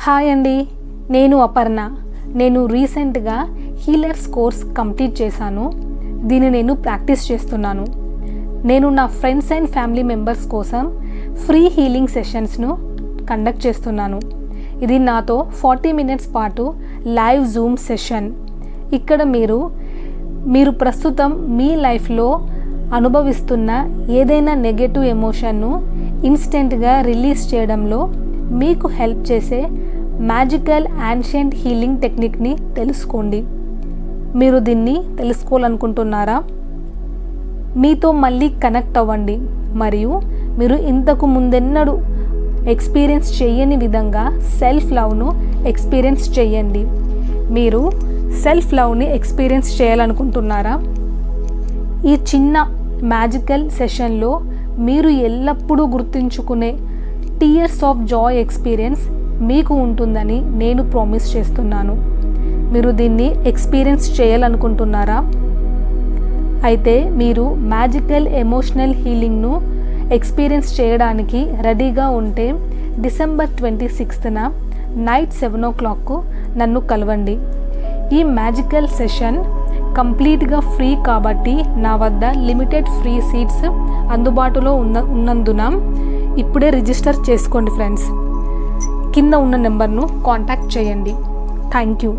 Hi అండి, నేను అపర్ణ. నేను రీసెంట్గా హీలర్స్ కోర్స్ కంప్లీట్ చేశాను. దీన్ని నేను ప్రాక్టీస్ చేస్తున్నాను. నేను నా ఫ్రెండ్స్ అండ్ ఫ్యామిలీ మెంబర్స్ కోసం ఫ్రీ హీలింగ్ సెషన్స్ను కండక్ట్ చేస్తున్నాను. ఇది నాతో 40 మినిట్స్ పాటు లైవ్ జూమ్ సెషన్. ఇక్కడ మీరు ప్రస్తుతం మీ లైఫ్లో అనుభవిస్తున్న ఏదైనా నెగటివ్ ఎమోషన్ను ఇన్స్టెంట్గా రిలీజ్ చేయడంలో మీకు హెల్ప్ చేసే మ్యాజికల్ యాన్షియంట్ హీలింగ్ టెక్నిక్ని తెలుసుకోండి. మీరు దీన్ని తెలుసుకోవాలనుకుంటున్నారా? మీతో మళ్ళీ కనెక్ట్ అవ్వండి మరియు మీరు ఇంతకు ముందెన్నడూ ఎక్స్పీరియన్స్ చేయని విధంగా సెల్ఫ్ లవ్ను ఎక్స్పీరియన్స్ చేయండి. మీరు సెల్ఫ్ లవ్ని ఎక్స్పీరియన్స్ చేయాలనుకుంటున్నారా? ఈ చిన్న మ్యాజికల్ సెషన్లో మీరు ఎల్లప్పుడూ గుర్తుంచుకునే టీయర్స్ ఆఫ్ జాయ్ ఎక్స్పీరియన్స్ మీకు ఉంటుందని నేను ప్రామిస్ చేస్తున్నాను. మీరు దీన్ని ఎక్స్పీరియన్స్ చేయాలనుకుంటున్నారా? అయితే మీరు మ్యాజికల్ ఎమోషనల్ హీలింగ్ను ఎక్స్పీరియన్స్ చేయడానికి రెడీగా ఉంటే December 26న నైట్ 7 o'clock నన్ను కలవండి. ఈ మ్యాజికల్ సెషన్ కంప్లీట్గా ఫ్రీ కాబట్టి నా వద్ద లిమిటెడ్ ఫ్రీ సీట్స్ అందుబాటులో ఉన్నందున ఇప్పుడే రిజిస్టర్ చేసుకోండి ఫ్రెండ్స్. కింద ఉన్న నెంబర్ను కాంటాక్ట్ చేయండి. Thank you.